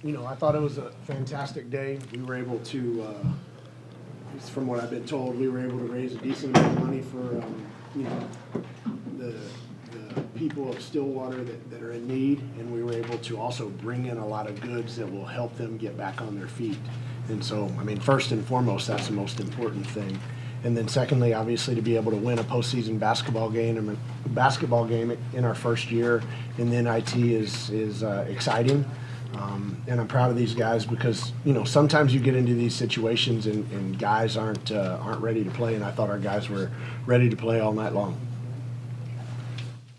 I thought it was a fantastic day. We were able to, from what I've been told, we were able to raise a decent amount of money for, the people of Stillwater that are in need, and we were able to also bring in a lot of goods that will help them get back on their feet. And so, first and foremost, that's the most important thing. And then secondly, obviously, to be able to win a postseason basketball game in our first year in the NIT is exciting. And I'm proud of these guys because, sometimes you get into these situations and guys aren't ready to play, and I thought our guys were ready to play all night long.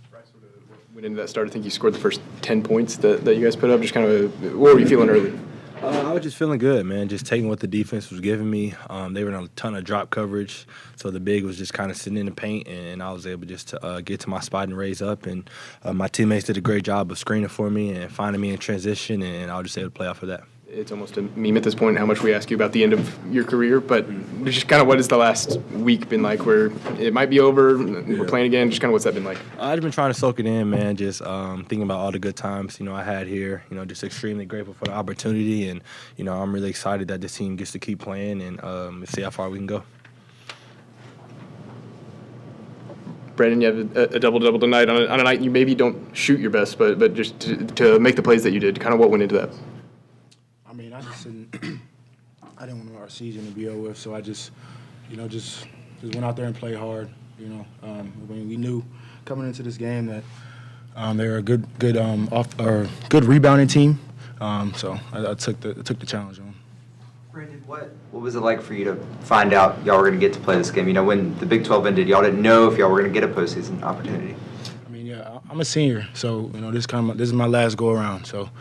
Bryce, sort of went into that start. I think you scored the first 10 points that you guys put up. Just kind of, what were you feeling early? I was just feeling good, man. Just taking what the defense was giving me. They were in a ton of drop coverage, so the big was just kind of sitting in the paint, and I was able just to get to my spot and raise up. And my teammates did a great job of screening for me and finding me in transition, and I was just able to play off of that. It's almost a meme at this point how much we ask you about the end of your career, but just kind of what has the last week been like where it might be over, we're playing again, just kind of what's that been like? I've been trying to soak it in, man, just thinking about all the good times, I had here, just extremely grateful for the opportunity, and, I'm really excited that this team gets to keep playing and see how far we can go. Brandon, you have a double-double tonight on a night you maybe don't shoot your best, but just to make the plays that you did, kind of what went into that? I just I didn't want our season to be over with, so I just went out there and played hard. When we knew coming into this game that they were a good rebounding team, so I took the challenge on. Brandon, what was it like for you to find out y'all were going to get to play this game? When the Big 12 ended, y'all didn't know if y'all were going to get a postseason opportunity. I'm a senior, so this is my last go around. So,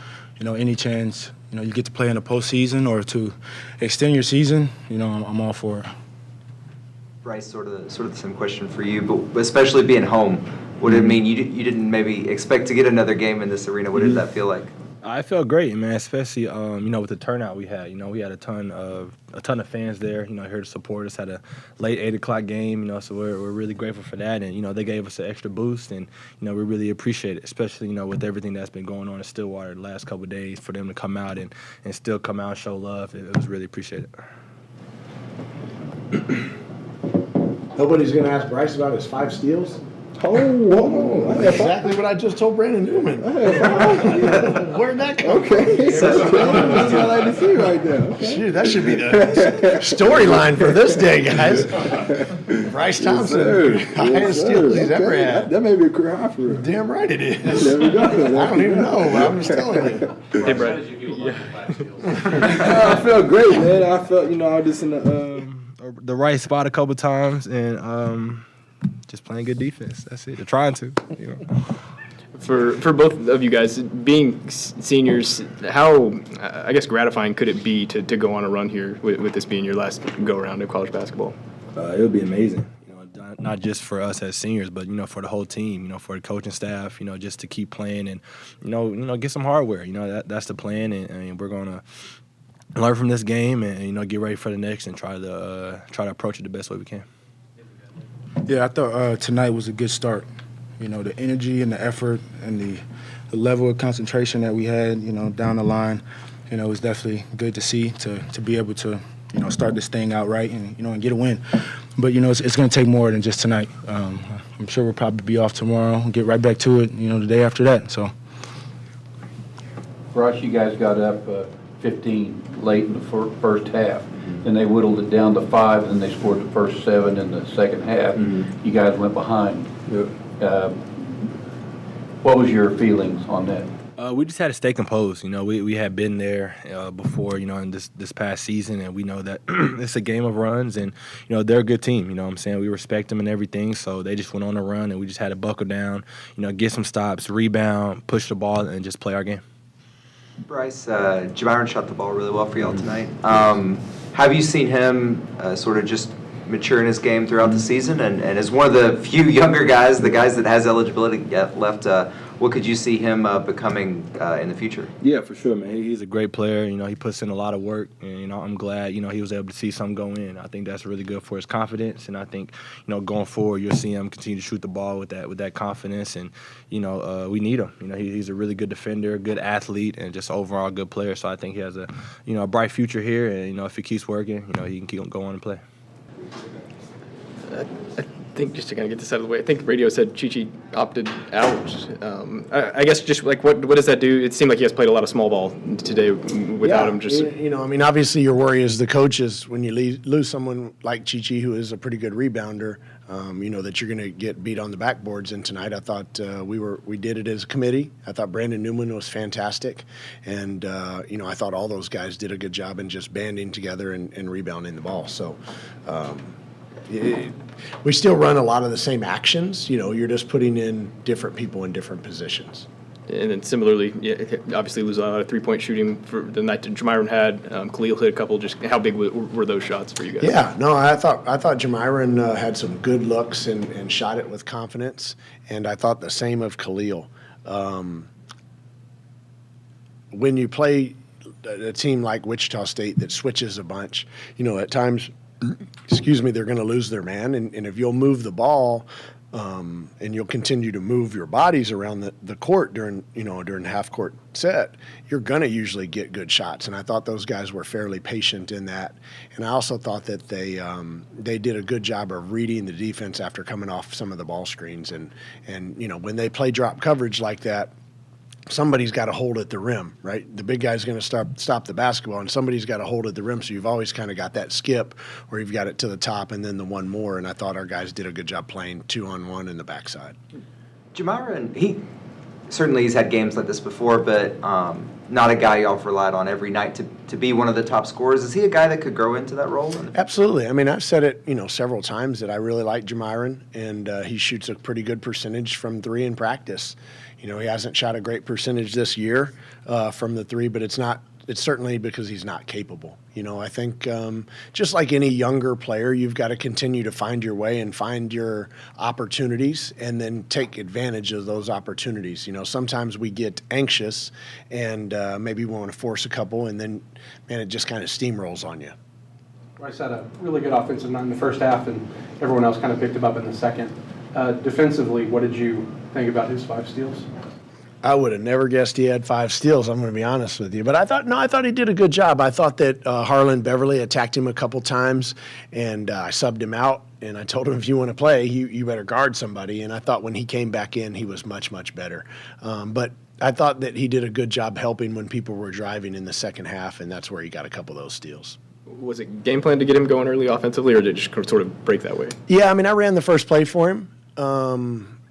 any chance you get to play in the postseason or to extend your season, I'm all for it. Bryce, sort of the same question for you, but especially being home, what did it mean? You didn't maybe expect to get another game in this arena. What did that feel like? I felt great, man. Especially with the turnout we had. We had a ton of fans there. Here to support us. Had a late 8:00 game. So we're really grateful for that. And they gave us an extra boost, and we really appreciate it. Especially with everything that's been going on in Stillwater the last couple of days, for them to come out and still come out and show love. It was really appreciated. Nobody's going to ask Bryce about his 5 steals. Oh, That's exactly what I just told Brandon Newman. Where'd that come from? Okay, that's what I like to see right there. Okay. Shoot, that should be the storyline for this day, guys. Bryce Thompson, highest steals he's ever had. That may be a career high for him. Damn right it is. There we go. I don't even know, but I'm just telling you. Hey, Brad. I felt great, man. I felt, I was just in the right spot a couple times, and just playing good defense. That's it. They're trying to. For both of you guys, being seniors, how, I guess, gratifying could it be to go on a run here with this being your last go-around of college basketball? It would be amazing. Not just for us as seniors, but for the whole team. For the coaching staff. Just to keep playing and get some hardware. That's the plan, and we're gonna learn from this game and get ready for the next and try to approach it the best way we can. Yeah, I thought tonight was a good start. The energy and the effort and the level of concentration that we had, down the line, it was definitely good to see to be able to, start this thing out right and get a win. But, it's going to take more than just tonight. I'm sure we'll probably be off tomorrow and get right back to it, the day after that. So, Bryce, you guys got up 15 late in the first half. Then they whittled it down to 5, and they scored the first 7 in the second half. You guys went behind. Yep. What was your feelings on that? We just had to stay composed. We had been there before, in this past season, and we know that it's a game of runs, and, they're a good team. What I'm saying? We respect them and everything, so they just went on a run, and we just had to buckle down, get some stops, rebound, push the ball, and just play our game. Bryce, Jamiron shot the ball really well for y'all tonight. Have you seen him sort of just mature in his game throughout the season? And as one of the few younger guys, the guys that has eligibility left, what could you see him becoming in the future? Yeah, for sure, man. He's a great player. You know, he puts in a lot of work, and I'm glad he was able to see something go in. I think that's really good for his confidence, and I think going forward you'll see him continue to shoot the ball with that confidence, and we need him. He's a really good defender, good athlete, and just overall good player. So I think he has a a bright future here, and if he keeps working, he can keep going and play. I think just to kind of get this out of the way, I think radio said Chi opted out. I guess just like what does that do? It seemed like he has played a lot of small ball today without him. Just obviously your worry as the coach is when you lose someone like Chi, who is a pretty good rebounder, that you're going to get beat on the backboards. And tonight I thought we did it as a committee. I thought Brandon Newman was fantastic, and I thought all those guys did a good job in just banding together and rebounding the ball. So. We still run a lot of the same actions. You're just putting in different people in different positions. And then similarly, obviously lose a lot of three-point shooting for the night that Jamiron had. Khalil hit a couple. Just how big were those shots for you guys? Yeah, no, I thought Jamiron had some good looks and shot it with confidence, and I thought the same of Khalil. When you play a team like Wichita State that switches a bunch, at times – they're going to lose their man. And if you'll move the ball and you'll continue to move your bodies around the court during half-court set, you're going to usually get good shots. And I thought those guys were fairly patient in that. And I also thought that they did a good job of reading the defense after coming off some of the ball screens. And when they play drop coverage like that, somebody's got to hold at the rim, right? The big guy's going to stop the basketball, and somebody's got to hold at the rim. So you've always kind of got that skip where you've got it to the top and then the one more. And I thought our guys did a good job playing 2-on-1 in the backside. Jamiron, he's had games like this before, but not a guy y'all relied on every night to be one of the top scorers. Is he a guy that could grow into that role? Absolutely. I mean, I've said it, several times that I really like Jamiron, and he shoots a pretty good percentage from three in practice. He hasn't shot a great percentage this year from the three, but it's certainly because he's not capable. I think just like any younger player, you've got to continue to find your way and find your opportunities and then take advantage of those opportunities. Sometimes we get anxious and maybe we want to force a couple, and then, man, it just kind of steamrolls on you. Rice had a really good offensive night in the first half, and everyone else kind of picked him up in the second. Defensively, what did you think about his 5 steals? I would have never guessed he had 5 steals, I'm going to be honest with you. But I thought he did a good job. I thought that Harlan Beverly attacked him a couple times, and I subbed him out. And I told him, if you want to play, you better guard somebody. And I thought when he came back in, he was much, much better. But I thought that he did a good job helping when people were driving in the second half, and that's where he got a couple of those steals. Was it game plan to get him going early offensively, or did it just sort of break that way? Yeah, I mean, I ran the first play for him.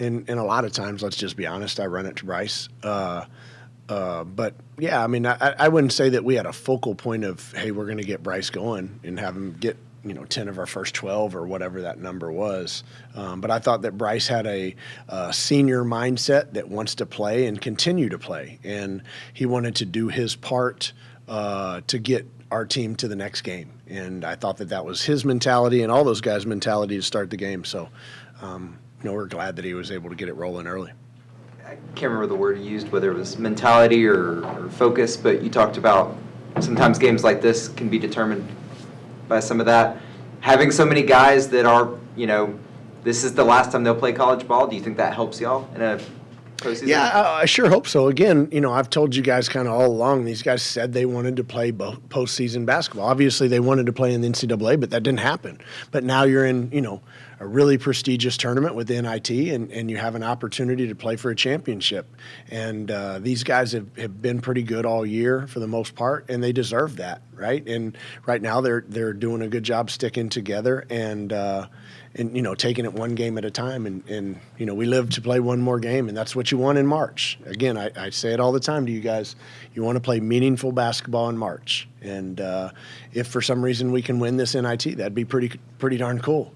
And a lot of times, let's just be honest, I run it to Bryce. But, yeah, I mean, I wouldn't say that we had a focal point of, hey, we're going to get Bryce going and have him get, 10 of our first 12 or whatever that number was. But I thought that Bryce had a senior mindset that wants to play and continue to play. And he wanted to do his part to get our team to the next game. And I thought that was his mentality and all those guys' mentality to start the game. So, we're glad that he was able to get it rolling early. I can't remember the word you used, whether it was mentality or focus, but you talked about sometimes games like this can be determined by some of that. Having so many guys that are, this is the last time they'll play college ball, do you think that helps y'all in a postseason? Yeah, I sure hope so. Again, I've told you guys kind of all along, these guys said they wanted to play postseason basketball. Obviously, they wanted to play in the NCAA, but that didn't happen. But now you're in, a really prestigious tournament with NIT, and you have an opportunity to play for a championship. And these guys have been pretty good all year for the most part, and they deserve that, right? And right now they're doing a good job sticking together and taking it one game at a time. And we live to play one more game, and that's what you want in March. Again, I say it all the time to you guys. You want to play meaningful basketball in March. And if for some reason we can win this NIT, that'd be pretty darn cool.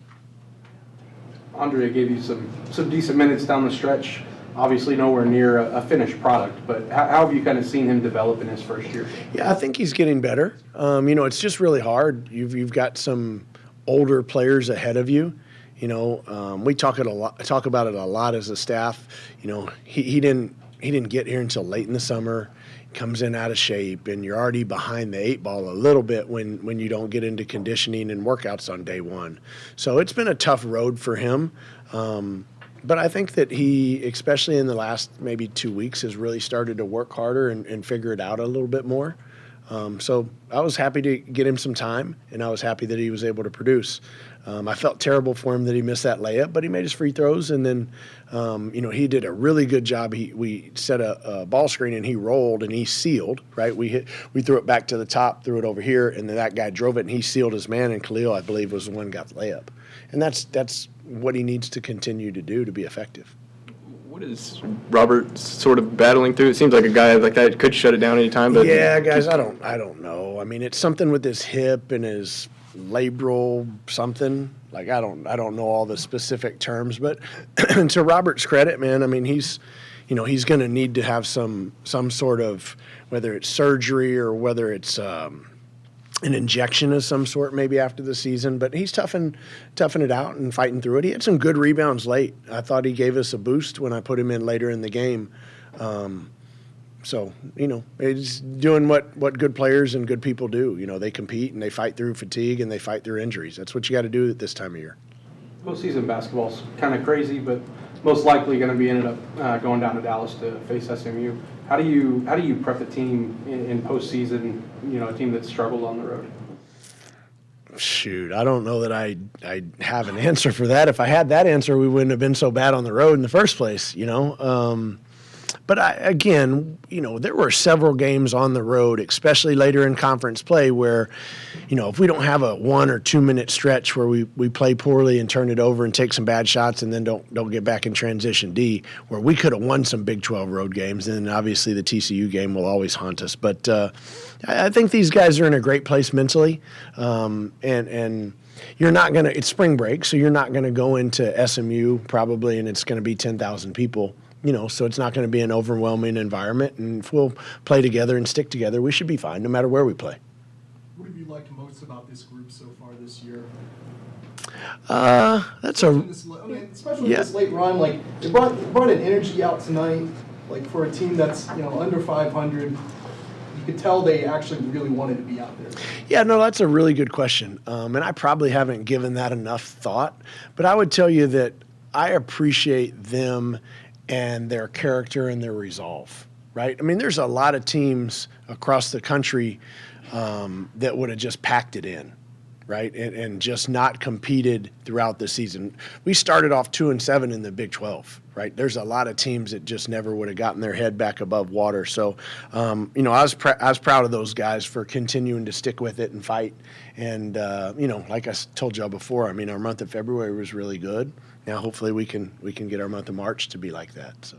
Andrea gave you some decent minutes down the stretch. Obviously nowhere near a finished product, but how have you kind of seen him develop in his first year? Yeah, I think he's getting better. It's just really hard. You've got some older players ahead of you. We talk about it a lot as a staff. He didn't didn't get here until late in the summer. Comes in out of shape, and you're already behind the 8 ball a little bit when you don't get into conditioning and workouts on day one. So it's been a tough road for him. But I think that he, especially in the last maybe 2 weeks, has really started to work harder and figure it out a little bit more. So I was happy to get him some time, and I was happy that he was able to produce. I felt terrible for him that he missed that layup, but he made his free throws, and then, he did a really good job. We set a ball screen, and he rolled, and he sealed, right? We threw it back to the top, threw it over here, and then that guy drove it, and he sealed his man, and Khalil, I believe, was the one who got the layup. And that's what he needs to continue to do to be effective. What is Robert sort of battling through? It seems like a guy like that could shut it down anytime. But Yeah, guys, I don't know. I mean, it's something with his hip and his labral something. Like I don't know all the specific terms, but to Robert's credit, man, I mean, he's going to need to have some sort of, whether it's surgery or whether it's an injection of some sort maybe after the season, but he's toughing it out and fighting through it. He had some good rebounds late. I thought he gave us a boost when I put him in later in the game. So, he's doing what good players and good people do. They compete and they fight through fatigue and they fight through injuries. That's what you got to do at this time of year. Postseason basketball's kind of crazy, but most likely going to be ended up going down to Dallas to face SMU. How do you prep a team in postseason? A team that's struggled on the road. Shoot, I don't know that I have an answer for that. If I had that answer, we wouldn't have been so bad on the road in the first place. But there were several games on the road, especially later in conference play, where, if we don't have a 1 or 2 minute stretch where we play poorly and turn it over and take some bad shots and then don't get back in transition D, where we could have won some Big 12 road games, and obviously the TCU game will always haunt us. But I think these guys are in a great place mentally, and you're not going to – it's spring break, so you're not going to go into SMU probably, and it's going to be 10,000 people. So it's not going to be an overwhelming environment. And if we'll play together and stick together, we should be fine no matter where we play. What have you liked most about this group so far this year? Especially with this late run, like it brought an energy out tonight. Like for a team that's under 500, you could tell they actually really wanted to be out there. Yeah, no, that's a really good question, and I probably haven't given that enough thought. But I would tell you that I appreciate them and their character and their resolve, right? I mean, there's a lot of teams across the country that would have just packed it in, right, and just not competed throughout the season. We started off 2-7 in the Big 12, right? There's a lot of teams that just never would have gotten their head back above water. So, I was proud of those guys for continuing to stick with it and fight. And, like I told y'all before, I mean, our month of February was really good. Now, hopefully we can get our month of March to be like that. So.